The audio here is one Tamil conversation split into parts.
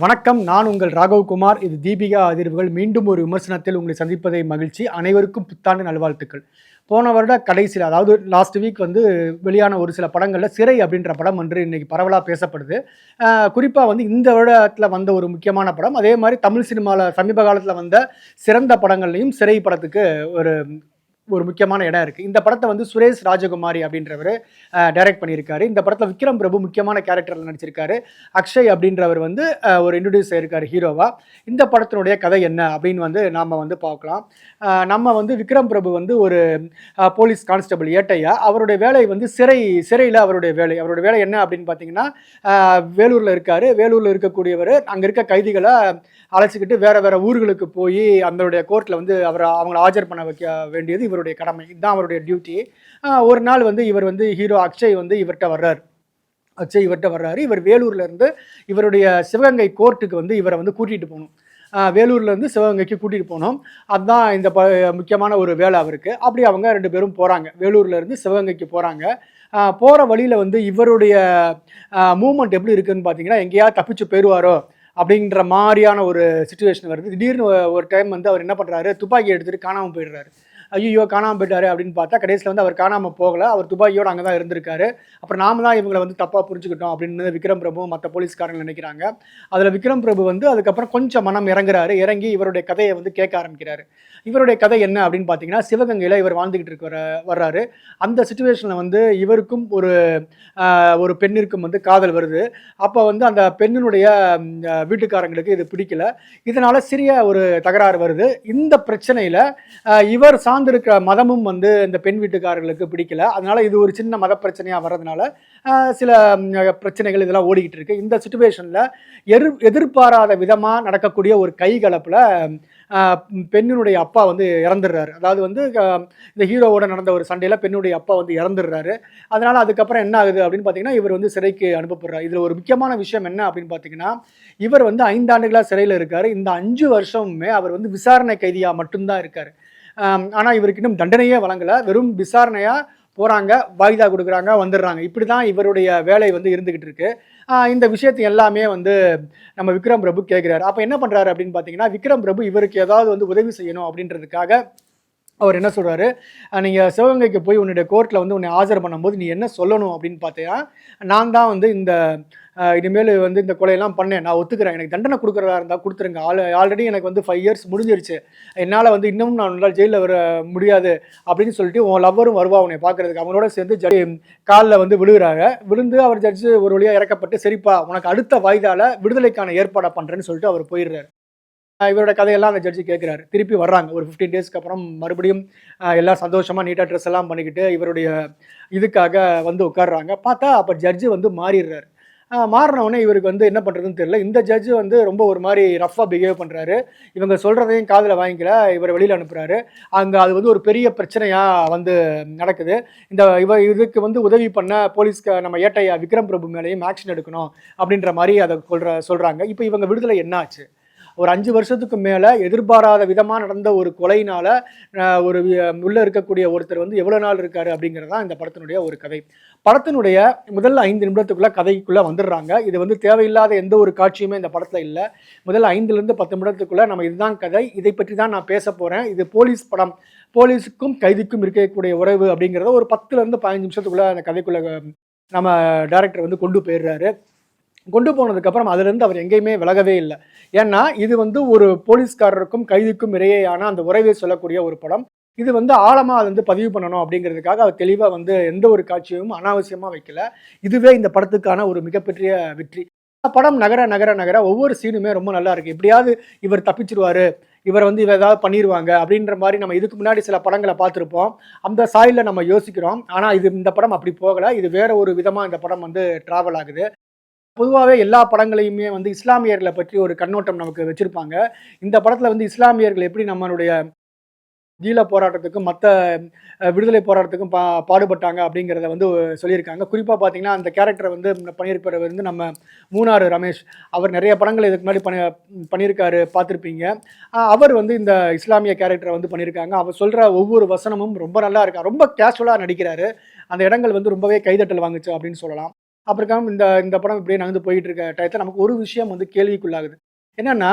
வணக்கம். நான் உங்கள் ராகவ்குமார். இது தீபிகா அதிர்வுகள். மீண்டும் ஒரு விமர்சனத்தில் உங்களை சந்திப்பதை மகிழ்ச்சி. அனைவருக்கும் புத்தாண்டு நல்வாழ்த்துக்கள். போன வருட கடைசியில, அதாவது லாஸ்ட் வீக் வெளியான ஒரு சில படங்கள்ல சிறை அப்படின்ற படம் இன்னைக்கு பரவலா பேசப்படுது. குறிப்பா இந்த வருடத்துல வந்த ஒரு முக்கியமான படம். அதே மாரி தமிழ் சினிமால சமீப காலத்துல வந்த சிறந்த படங்கள்லயும் சிறை படத்துக்கு ஒரு ஒரு முக்கியமான இடம் இருக்கு. இந்த படத்த சுரேஷ் ராஜகுமாரி அப்படின்றவரு டைரக்ட் பண்ணியிருக்காரு. இந்த படத்துல விக்ரம் பிரபு முக்கியமான கேரக்டர்ல நடிச்சிருக்காரு. அக்ஷய் அப்படின்றவர் ஒரு இன்ட்ரோடியூஸ் ஆயிருக்காரு ஹீரோவா. இந்த படத்தினுடைய கதை என்ன அப்படின்னு நாம பார்க்கலாம். நம்ம விக்ரம் பிரபு ஒரு போலீஸ் கான்ஸ்டபிள் ஏட்டையா. அவருடைய வேலை சிறையில அவருடைய வேலை என்ன அப்படின்னு பார்த்தீங்கன்னா, வேலூர்ல இருக்காரு. வேலூர்ல இருக்கக்கூடியவர் அங்க இருக்க கைதிகளை அழைச்சிக்கிட்டு வேற வேற ஊர்களுக்கு போய் அதனுடைய கோர்ட்ல அவங்களை ஆஜர் பண்ண வைக்க வேண்டியது இவருடைய கடமை. இதுதான் அவருடைய டியூட்டி. ஒரு நாள் இவர் ஹீரோ அக்ஷய் இவர்கிட்ட வர்றாரு. இவர் வேலூர்ல இருந்து இவருடைய சிவகங்கை கோர்ட்டுக்கு இவரை கூட்டிட்டு போகணும். வேலூர்ல இருந்து சிவகங்கைக்கு கூட்டிட்டு போனோம். அதுதான் இந்த முக்கியமான ஒரு வேலை அவருக்கு. அப்படி அவங்க 2 பேரும் போறாங்க. வேலூர்ல இருந்து சிவகங்கைக்கு போறாங்க. போற வழியில இவருடைய மூவ்மெண்ட் எப்படி இருக்குன்னு பார்த்தீங்கன்னா, எங்கேயாவது தப்பிச்சு போயிடுவாரோ அப்படின்ற மாதிரியான ஒரு சிச்சுவேஷன் வருது. திடீர்னு ஒரு டைம் அவர் என்ன பண்ணுறாரு, துப்பாக்கி எடுத்துகிட்டு காணாமல் போயிடுறாரு. ஐயோ காணாமல் போயிட்டாரு அப்படின்னு பார்த்தா கடைசியில் அவர் காணாமல் போகலை. அவர் துப்பாக்கியோடு அங்கே தான் இருந்திருக்காரு. அப்புறம் நாம தான் இவங்களை தப்பாக புரிஞ்சுக்கிட்டோம் அப்படின்னு விக்ரம் பிரபு மற்ற போலீஸ்காரங்க நினைக்கிறாங்க. அதில் விக்ரம் பிரபு அதுக்கப்புறம் கொஞ்சம் மனம் இறங்குறாரு. இறங்கி இவருடைய கதையை கேட்க ஆரம்பிக்கிறாரு. இவருடைய கதை என்ன அப்படின்னு பார்த்தீங்கன்னா, சிவகங்கையில் இவர் வாழ்ந்துக்கிட்டு வர்றாரு. அந்த சுச்சுவேஷனில் இவருக்கும் ஒரு பெண்ணிற்கும் காதல் வருது. அப்போ அந்த பெண்ணினுடைய வீட்டுக்காரங்களுக்கு இது பிடிக்கல. இதனால சிறிய ஒரு தகராறு வருது. இந்த பிரச்சனையில் இவர் சார்ந்திருக்கிற மதமும் இந்த பெண் வீட்டுக்காரர்களுக்கு பிடிக்கல. அதனால இது ஒரு சின்ன மத பிரச்சனையாக வர்றதுனால சில பிரச்சனைகள் இதெல்லாம் ஓடிக்கிட்டு இருக்கு. இந்த சுச்சுவேஷனில் எதிர்பாராத விதமாக நடக்கக்கூடிய ஒரு கைகலப்பில் பெண்ணினுடைய அப்பா இறந்துடுறாரு. அதாவது இந்த ஹீரோவோட நடந்த ஒரு சண்டையில் பெண்ணுடைய அப்பா இறந்துடுறாரு. அதனால அதுக்கப்புறம் என்ன ஆகுது அப்படின்னு பார்த்தீங்கன்னா, இவர் சிறைக்கு அனுப்பப்படுறார். இதில் ஒரு முக்கியமான விஷயம் என்ன அப்படின்னு பார்த்தீங்கன்னா, இவர் 5 ஆண்டுகளாக சிறையில் இருக்காரு. இந்த 5 வருஷமுமே அவர் விசாரணை கைதியாக மட்டும்தான் இருக்காரு. ஆனால் இவருக்கு இன்னும் தண்டனையே வழங்கலை. வெறும் விசாரணையாக போகிறாங்க, வாய்தா கொடுக்குறாங்க, வந்துடுறாங்க. இப்படி தான் இவருடைய வேலை இருந்துக்கிட்டு இருக்கு. இந்த விஷயத்தை எல்லாமே நம்ம விக்ரம் பிரபு கேட்குறாரு. அப்போ என்ன பண்ணுறாரு அப்படின்னு பார்த்தீங்கன்னா, விக்ரம் பிரபு இவருக்கு ஏதாவது உதவி செய்யணும் அப்படின்றதுக்காக அவர் என்ன சொல்கிறாரு, நீங்கள் சிவகங்கைக்கு போய் உன்னுடைய கோர்ட்டில் உன்னை ஆஜர் பண்ணும்போது நீ என்ன சொல்லணும் அப்படின்னு பார்த்தீங்கன்னா, நான் தான் இந்த இனிமேல் இந்த கொலையெல்லாம் பண்ணேன், நான் ஒத்துக்கிறேன், எனக்கு தண்டனை கொடுக்குறதா இருந்தால் கொடுத்துருங்க. ஆல்ரெடி எனக்கு 5 இயர்ஸ் முடிஞ்சிருச்சு, என்னால் இன்னமும் நான் உன்னால் ஜெயிலில் வர முடியாது அப்படின்னு சொல்லிட்டு உன் லவ்வரும் வருவா உன்னை பார்க்குறதுக்கு. அவங்களோட சேர்ந்து காலில் விழுகிறாங்க. விழுந்து அவர் ஜட்ஜு ஒரு வழியாக இறக்கப்பட்டு, சரிப்பா உனக்கு அடுத்த வாய்தால விடுதலைக்கான ஏற்பாடை பண்ணுறேன்னு சொல்லிட்டு அவர் போயிடுறாரு. இவரோட கதையெல்லாம் அந்த ஜட்ஜி கேட்குறாரு. திருப்பி வர்றாங்க. ஒரு 15 டேஸ்க்கு அப்புறம் மறுபடியும் எல்லாம் சந்தோஷமாக நீட்டாக ட்ரெஸ் எல்லாம் பண்ணிக்கிட்டு இவருடைய இதுக்காக உட்காடுறாங்க. பார்த்தா அப்போ ஜட்ஜு மாறிடுறாரு. மாறினவுடனே இவருக்கு என்ன பண்ணுறதுன்னு தெரியல. இந்த ஜட்ஜு ரொம்ப ஒரு மாதிரி ரஃப்பாக பிஹேவ் பண்ணுறாரு. இவங்க சொல்கிறதையும் காதில் வாங்கிக்கல, இவரை வெளியில் அனுப்புகிறாரு. அங்கே அது ஒரு பெரிய பிரச்சனையாக நடக்குது. இதுக்கு உதவி பண்ண போலீஸ்க்கு நம்ம ஏட்டையா விக்ரம் பிரபு மேலேயும் ஆக்ஷன் எடுக்கணும் அப்படின்ற மாதிரி அதை சொல்கிறாங்க. இப்போ இவங்க விடுதலை என்ன ஆச்சு? ஒரு 5 வருஷத்துக்கு மேலே எதிர்பாராத விதமாக நடந்த ஒரு கொலையினால் ஒரு உள்ளே இருக்கக்கூடிய ஒருத்தர் எவ்வளோ நாள் இருக்காரு அப்படிங்கிறது தான் இந்த படத்தினுடைய ஒரு கதை. படத்தினுடைய முதல் 5 நிமிடத்துக்குள்ளே கதைக்குள்ளே வந்துடுறாங்க. இது தேவையில்லாத எந்த ஒரு காட்சியுமே இந்த படத்தில் இல்லை. முதல் 5லேருந்து 10 நிமிடத்துக்குள்ளே நம்ம இதுதான் கதை, இதை பற்றி தான் நான் பேச போகிறேன், இது போலீஸ் படம், போலீஸுக்கும் கைதிக்கும் இருக்கக்கூடிய உறவு அப்படிங்கிறத ஒரு 10லேருந்து 15 நிமிஷத்துக்குள்ளே அந்த கதைக்குள்ளே நம்ம டைரக்டர் கொண்டு போயிடுறாரு. கொண்டு போனதுக்கப்புறம் அதுலேருந்து அவர் எங்கேயுமே விலகவே இல்லை. ஏன்னா இது ஒரு போலீஸ்காரருக்கும் கைதிக்கும் இடையேயான அந்த உறவை சொல்லக்கூடிய ஒரு படம். இது ஆழமாக அது பதிவு பண்ணணும் அப்படிங்கிறதுக்காக அவர் தெளிவாக எந்த ஒரு காட்சியும் அனாவசியமாக வைக்கல. இதுவே இந்த படத்துக்கான ஒரு மிகப்பெரிய வெற்றி. படம் நகர நகர நகர ஒவ்வொரு சீனுமே ரொம்ப நல்லா இருக்குது. எப்படியாவது இவர் தப்பிச்சிருவார், இவர் இவர் ஏதாவது பண்ணிடுவாங்க அப்படின்ற மாதிரி நம்ம இதுக்கு முன்னாடி சில படங்களை பார்த்துருப்போம். அந்த சாயலில் நம்ம யோசிக்கிறோம். ஆனால் இந்த படம் அப்படி போகலை. இது வேற ஒரு விதமாக இந்த படம் ட்ராவல் ஆகுது. பொதுவாகவே எல்லா படங்களையுமே இஸ்லாமியர்களை பற்றி ஒரு கண்ணோட்டம் நமக்கு வச்சுருப்பாங்க. இந்த படத்தில் இஸ்லாமியர்கள் எப்படி நம்மளுடைய ஈழ போராட்டத்துக்கும் மற்ற விடுதலை போராட்டத்துக்கும் பாடுபட்டாங்க அப்படிங்கிறத சொல்லியிருக்காங்க. குறிப்பாக பார்த்தீங்கன்னா, அந்த கேரக்டரை பண்ணியிருப்பவர் நம்ம மூணாறு ரமேஷ். அவர் நிறைய படங்கள் இதுக்கு முன்னாடி பண்ணியிருக்காரு, பார்த்துருப்பீங்க. அவர் இந்த இஸ்லாமிய கேரக்டரை பண்ணியிருக்காங்க. அவர் சொல்கிற ஒவ்வொரு வசனமும் ரொம்ப நல்லா இருக்கா, ரொம்ப கேஷுவலாக நடிக்கிறாரு. அந்த இடங்கள் ரொம்பவே கைதட்டல் வாங்குச்சு அப்படின்னு சொல்லலாம். அப்புறம் இந்த இந்த படம் இப்படியே நகர்ந்து போயிட்டு இருக்க டயத்தில் நமக்கு ஒரு விஷயம் வந்து கேள்விக்குள்ளாகுது. என்னன்னா,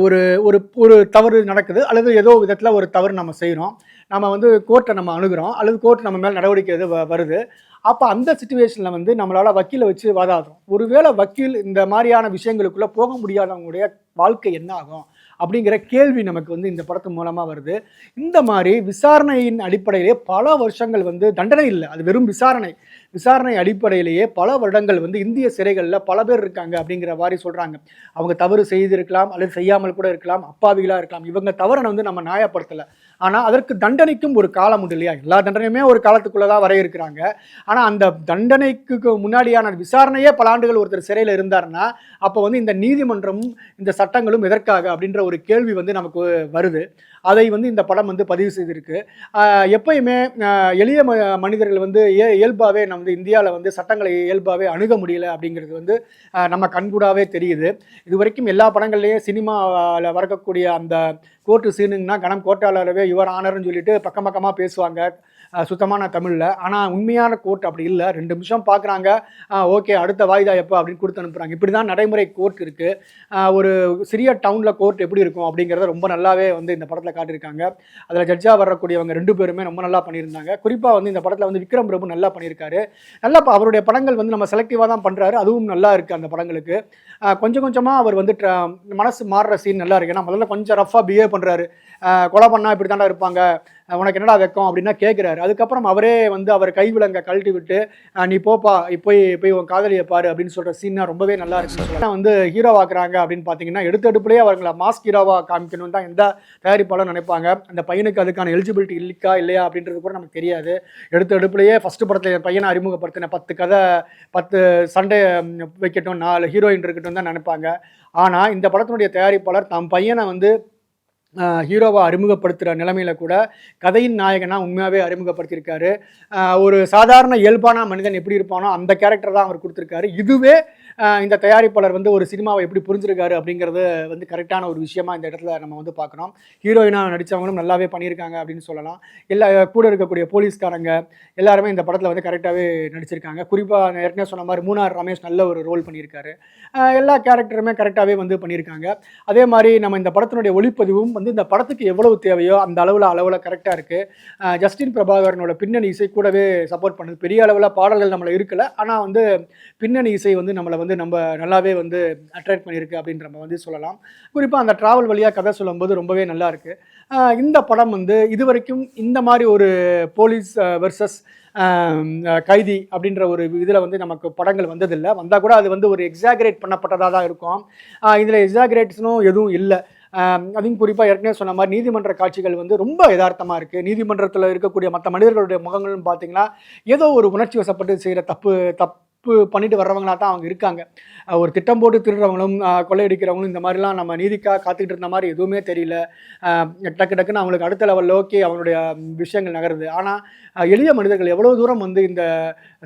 ஒரு ஒரு ஒரு தவறு நடக்குது அல்லது ஏதோ விதத்தில் ஒரு தவறு நம்ம செய்கிறோம். நம்ம வந்து கோர்ட்டை நம்ம அணுகுறோம் அல்லது கோர்ட் நம்ம மேலே நடவடிக்கை எது வருது. அப்போ அந்த சிச்சுவேஷனில் வந்து நம்மளால் வக்கீலை வச்சு வாதாடுறோம். ஒருவேளை வக்கீல் இந்த மாதிரியான விஷயங்களுக்குள்ளே போக முடியாதவங்களுடைய வாழ்க்கை என்ன ஆகும் அப்படிங்கிற கேள்வி நமக்கு வந்து இந்த படத்து மூலமாக வருது. இந்த மாதிரி விசாரணையின் அடிப்படையிலே பல வருஷங்கள் வந்து தண்டனை இல்லை, அது வெறும் விசாரணை. விசாரணை அடிப்படையிலேயே பல வருடங்கள் வந்து இந்திய சிறைகளில் பல பேர் இருக்காங்க அப்படிங்கிற மாதிரி சொல்கிறாங்க. அவங்க தவறு செய்திருக்கலாம் அல்லது செய்யாமல் கூட இருக்கலாம், அப்பாவிகளாக இருக்கலாம். இவங்க தவறை வந்து நம்ம நியாயப்படுத்தலை. ஆனால் அதற்கு தண்டனைக்கும் ஒரு காலம் உண்டு இல்லையா? எல்லா தண்டனையுமே ஒரு காலத்துக்குள்ளே தான் வரையறுக்கிறாங்க. ஆனால் அந்த தண்டனைக்கு முன்னாடியான விசாரணையே பல ஆண்டுகள் ஒருத்தர் சிறையில் இருந்தாருன்னா அப்போ வந்து இந்த நீதிமன்றமும் இந்த சட்டங்களும் எதற்காக அப்படின்ற ஒரு கேள்வி வந்து நமக்கு வருது. அதை வந்து இந்த படம் வந்து பதிவு செய்திருக்கு. எப்பயுமே எளிய மனிதர்கள் வந்து இயல்பாகவே நம்ம வந்து இந்தியாவில் வந்து சட்டங்களை இயல்பாகவே அணுக முடியல அப்படிங்கிறது வந்து நம்ம கண்கூடாவே தெரியுது. இது வரைக்கும் எல்லா படங்கள்லேயும் சினிமாவில் வரக்கூடிய அந்த கோர்ட்டு சீனுங்கன்னா கணம் கோர்ட்டாளரவே யுவர் ஆனர்னு சொல்லிட்டு பக்கம் பக்கமாக பேசுவாங்க சுத்தமான தமிழில். ஆனால் உண்மையான கோர்ட் அப்படி இல்லை. 2 நிமிஷம் பார்க்குறாங்க, ஓகே அடுத்த வாய்தா எப்போ அப்படின்னு கொடுத்து அனுப்புகிறாங்க. இப்படி தான் நடைமுறை கோர்ட் இருக்குது. ஒரு சிறிய டவுனில் கோர்ட் எப்படி இருக்கும் அப்படிங்கிறத ரொம்ப நல்லாவே வந்து இந்த படத்தில் காட்டியிருக்காங்க. அதில் ஜட்ஜாக வரக்கூடியவங்க 2 பேருமே ரொம்ப நல்லா பண்ணியிருந்தாங்க. குறிப்பாக வந்து இந்த படத்தில் வந்து விக்ரம் பிரபு நல்லா பண்ணியிருக்காரு. நல்லா அவருடைய படங்கள் வந்து நம்ம செலக்டிவாக தான் பண்ணுறாரு, அதுவும் நல்லா இருக்குது அந்த படங்களுக்கு. கொஞ்சம் கொஞ்சமாக அவர் வந்து மனசு மாறுற சீன் நல்லா இருக்குது. ஏன்னா முதல்ல கொஞ்சம் ரஃபாக பிஹேவ் பண்ணுறாரு. கொலை பண்ணால் இப்படி தாண்டா இருப்பாங்க, உனக்கு என்னடா வெக்கம் அப்படின்னா கேட்குறாரு. அதுக்கப்புறம் அவரே வந்து அவர் கைவிலங்க கழட்டி விட்டு நீ போப்பா போய் உன் காதலியை பாரு அப்படின்னு சொல்கிற சீன்னா ரொம்பவே நல்லா இருக்குன்னு சொல்லலாம். வந்து ஹீரோவாக்குறாங்க அப்படின்னு பார்த்தீங்கன்னா எடுத்தடுப்புலேயே அவர்களை மாஸ்க் ஹீரோவாக காமிக்கணும்னு தான் எந்த தயாரிப்பாளரும் நினைப்பாங்க. அந்த பையனுக்கு அதுக்கான எலிஜிபிலிட்டி இருக்கா இல்லையா அப்படின்றது கூட நமக்கு தெரியாது. எடுத்தடுப்புலேயே ஃபஸ்ட்டு படத்தில் என் பையனை அறிமுகப்படுத்தின 10 கதை 10 சண்டே வைக்கட்டும், 4 ஹீரோயின் இருக்கட்டும் தான் நினைப்பாங்க. ஆனால் இந்த படத்தினுடைய தயாரிப்பாளர் தம் பையனை வந்து ஹீரோவை அறிமுகப்படுத்துகிற நிலைமையில கூட கதையின் நாயகனாக உண்மையாகவே அறிமுகப்படுத்தியிருக்காரு. ஒரு சாதாரண இயல்பான மனிதன் எப்படி இருப்பானோ அந்த கேரக்டர் தான் அவர் கொடுத்துருக்காரு. இதுவே இந்த தயாரிப்பாளர் வந்து ஒரு சினிமாவை எப்படி புரிஞ்சிருக்காரு அப்படிங்கிறது வந்து கரெக்டான ஒரு விஷயமா இந்த இடத்துல நம்ம வந்து பார்க்குறோம். ஹீரோயினாக நடித்தவங்களும் நல்லாவே பண்ணியிருக்காங்க அப்படின்னு சொல்லலாம். எல்லா கூட இருக்கக்கூடிய போலீஸ்காரங்க எல்லாருமே இந்த படத்தில் வந்து கரெக்டாகவே நடிச்சிருக்காங்க. குறிப்பாக ஏற்கனவே சொன்ன மாதிரி மூணார் ரமேஷ் நல்ல ஒரு ரோல் பண்ணியிருக்காரு. எல்லா கேரக்டருமே கரெக்டாகவே வந்து பண்ணியிருக்காங்க. அதே மாதிரி நம்ம இந்த படத்தினுடைய ஒளிப்பதிவும் வந்து இந்த படத்துக்கு எவ்வளவு தேவையோ அந்த அளவில் கரெக்டாக இருக்குது. ஜஸ்டின் பிரபாகரனோட பின்னணி இசை கூடவே சப்போர்ட் பண்ணுது. பெரிய அளவில் பாடல்கள் நம்மளை இருக்கலை, ஆனால் வந்து பின்னணி இசை வந்து நம்மளை வந்து நம்ம நல்லாவே வந்து அட்ராக்ட் பண்ணியிருக்கு அப்படின்னு நம்ம வந்து சொல்லலாம். குறிப்பாக அந்த ட்ராவல் வழியாக கதை சொல்லும்போது ரொம்பவே நல்லா இருக்குது. இந்த படம் வந்து இது வரைக்கும் இந்த மாதிரி ஒரு போலீஸ் வெர்சஸ் கைதி அப்படின்ற ஒரு இதில் வந்து நமக்கு படங்கள் வந்ததில்லை. வந்தால் கூட அது வந்து ஒரு எக்ஸாகரேட் பண்ணப்பட்டதாக தான் இருக்கும். இதில் எக்ஸாகரேட்ஸும் எதுவும் இல்லை. அதுவும் குறிப்பாக ஏற்கனவே சொன்ன மாதிரி நீதிமன்ற காட்சிகள் வந்து ரொம்ப யதார்த்தமாக இருக்குது. நீதிமன்றத்தில் இருக்கக்கூடிய மற்ற மனிதர்களுடைய முகங்கள்னு பார்த்தீங்கன்னா ஏதோ ஒரு உணர்ச்சி வசப்பட்டு செய்கிற தப்பு பண்ணிட்டு வர்றவங்களா தான் அவங்க இருக்காங்க. ஒரு திட்டம் போட்டு திருடுறவங்களும் கொள்ளையடிக்கிறவங்களும் இந்த மாதிரிலாம் நம்ம நீதிக்காக காத்துக்கிட்டு இருந்த மாதிரி எதுவுமே தெரியல. டக்குன்னு அவங்களுக்கு அடுத்த லெவலில் ஓகே அவங்களுடைய விஷயங்கள் நகருது. ஆனால் எளிய மனிதர்கள் எவ்வளோ தூரம் வந்து இந்த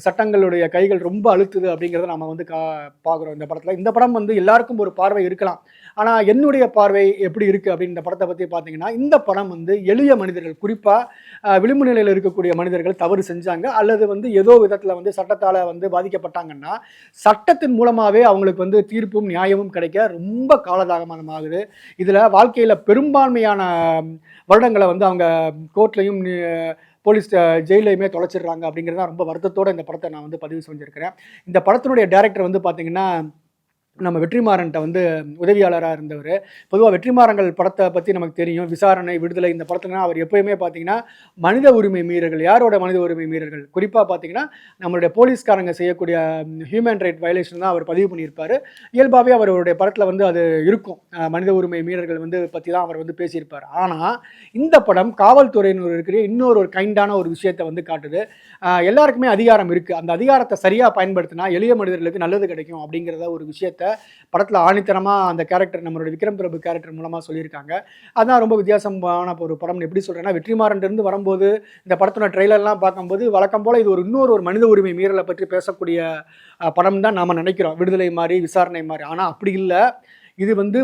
சட்டங்களுடைய கைகள் ரொம்ப அழுத்துது அப்படிங்கிறத நம்ம வந்து பார்க்குறோம் இந்த படத்தில். இந்த படம் வந்து எல்லாருக்கும் ஒரு பார்வை இருக்கலாம். ஆனால் என்னுடைய பார்வை எப்படி இருக்குது அப்படின்னு இந்த படத்தை பற்றி பார்த்தீங்கன்னா, இந்த படம் வந்து எளிய மனிதர்கள், குறிப்பாக விளிம்பு நிலையில் இருக்கக்கூடிய மனிதர்கள் தவறு செஞ்சாங்க அல்லது வந்து ஏதோ விதத்தில் வந்து சட்டத்தால் வந்து பாதிக்கப்பட்டாங்கன்னா சட்டத்தின் மூலமாகவே அவங்களுக்கு வந்து தீர்ப்பும் நியாயமும் கிடைக்க ரொம்ப காலதாமதமாகுது. இதில் வாழ்க்கையில் பெரும்பான்மையான வருடங்களை வந்து அவங்க கோர்ட்லையும் போலீஸ் ஜெயிலையுமே தொலைச்சிடுறாங்க அப்படிங்கிறது ரொம்ப வருத்தத்தோடு இந்த படத்தை நான் வந்து பதிவு செஞ்சுருக்கிறேன். இந்த படத்தினுடைய டைரக்டர் வந்து பார்த்திங்கன்னா நம்ம வெற்றிமாறன்ட்ட வந்து உதவியாளராக இருந்தவர். பொதுவாக வெற்றிமாறன்கள் படத்தை பற்றி நமக்கு தெரியும். விசாரணை, விடுதலை இந்த படத்துலனா அவர் எப்போயுமே பார்த்தீங்கன்னா மனித உரிமை மீறல்கள், யாரோட மனித உரிமை மீறல்கள், குறிப்பாக பார்த்தீங்கன்னா நம்மளுடைய போலீஸ்காரங்க செய்யக்கூடிய ஹியூமன் ரைட் வயலேஷன் தான் அவர் பதிவு பண்ணியிருப்பார். இயல்பாகவே அவருடைய படத்தில் வந்து அது இருக்கும். மனித உரிமை மீறல்கள் வந்து பற்றி தான் அவர் வந்து பேசியிருப்பார். ஆனால் இந்த படம் காவல்துறையினர் இருக்கிற இன்னொரு ஒரு கைண்டான ஒரு விஷயத்தை வந்து காட்டுது. எல்லாருக்குமே அதிகாரம் இருக்குது, அந்த அதிகாரத்தை சரியாக பயன்படுத்தினா எளிய மனிதர்களுக்கு நல்லது கிடைக்கும் அப்படிங்கிறத ஒரு விஷயத்தை படத்தில் ஆணித்தனமாக அந்த கேரக்டர் நம்மளுடைய விக்ரம் பிரபு கேரக்டர் மூலமாக சொல்லியிருக்காங்க. அதுதான் ரொம்ப வித்தியாசமான ஒரு படம்னு எப்படி சொல்கிறேன்னா, வெற்றிமாறன்லேருந்து வரும்போது இந்த படத்தோட ட்ரெய்லர்லாம் பார்க்கும்போது வழக்கம் போல் இது இன்னொரு மனித உரிமை மீறலை பற்றி பேசக்கூடிய படம் தான் நாம் நினைக்கிறோம், விடுதலை மாதிரி விசாரணை மாதிரி. ஆனால் அப்படி இல்லை. இது வந்து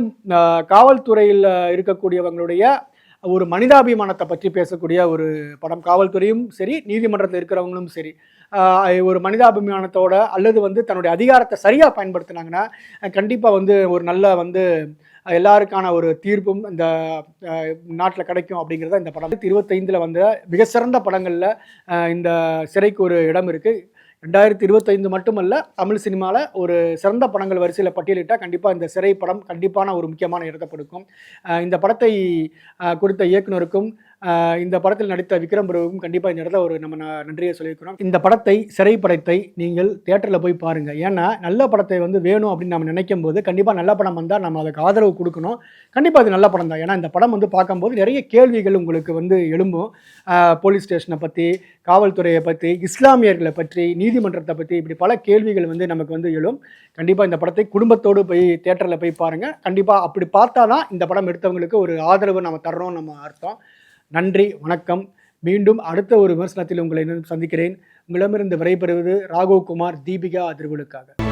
காவல்துறையில் இருக்கக்கூடியவங்களுடைய ஒரு மனிதாபிமானத்தை பற்றி பேசக்கூடிய ஒரு படம். காவல்துறையும் சரி, நீதிமன்றத்தில் இருக்கிறவங்களும் சரி, ஒரு மனிதாபிமானத்தோட அல்லது வந்து தன்னுடைய அதிகாரத்தை சரியாக பயன்படுத்தினாங்கன்னா கண்டிப்பாக வந்து ஒரு நல்ல வந்து எல்லாருக்கான ஒரு தீர்ப்பும் இந்த நாட்டில் கிடைக்கும் அப்படிங்கிறத இந்த படம் 2025 வந்த மிக சிறந்த படங்களில் இந்த சிறைக்கு ஒரு இடம் இருக்குது. 2025 மட்டுமல்ல, தமிழ் சினிமாவில் ஒரு சிறந்த படங்கள் வரிசையில் பட்டியலிட்டால் கண்டிப்பாக இந்த சிறை படம் கண்டிப்பான ஒரு முக்கியமான இடத்தை கொடுக்கும். இந்த படத்தை கொடுத்த இயக்குனருக்கும் இந்த படத்தில் நடித்த விக்ரம் பிரபுவும் கண்டிப்பாக இந்த இடத்துல ஒரு நம்ம நன்றியை சொல்லியிருக்கிறோம். இந்த படத்தை சிறை படத்தை நீங்கள் தியேட்டரில் போய் பாருங்கள். ஏன்னா நல்ல படத்தை வந்து வேணும் அப்படின்னு நம்ம நினைக்கும் போது கண்டிப்பாக நல்ல படம் வந்தால் நம்ம அதுக்கு ஆதரவு கொடுக்கணும். கண்டிப்பாக அது நல்ல படம் தான். ஏன்னா இந்த படம் வந்து பார்க்கும்போது நிறைய கேள்விகள் உங்களுக்கு வந்து எழும்பும். போலீஸ் ஸ்டேஷனை பற்றி, காவல்துறையை பற்றி, இஸ்லாமியர்களை பற்றி, நீதிமன்றத்தை பற்றி, இப்படி பல கேள்விகள் வந்து நமக்கு வந்து எழும். கண்டிப்பாக இந்த படத்தை குடும்பத்தோடு போய் தியேட்டரில் போய் பாருங்கள். கண்டிப்பாக அப்படி பார்த்தா தான் இந்த படம் எடுத்தவங்களுக்கு ஒரு ஆதரவு நம்ம தர்றோம் நம்ம அர்த்தம். நன்றி, வணக்கம். மீண்டும் அடுத்த ஒரு விமர்சனத்தில் உங்களை சந்திக்கிறேன். உங்களிடமிருந்து விடைபெறுவது ராகவ் குமார், தீபிகா அதிர்வுகளுக்காக.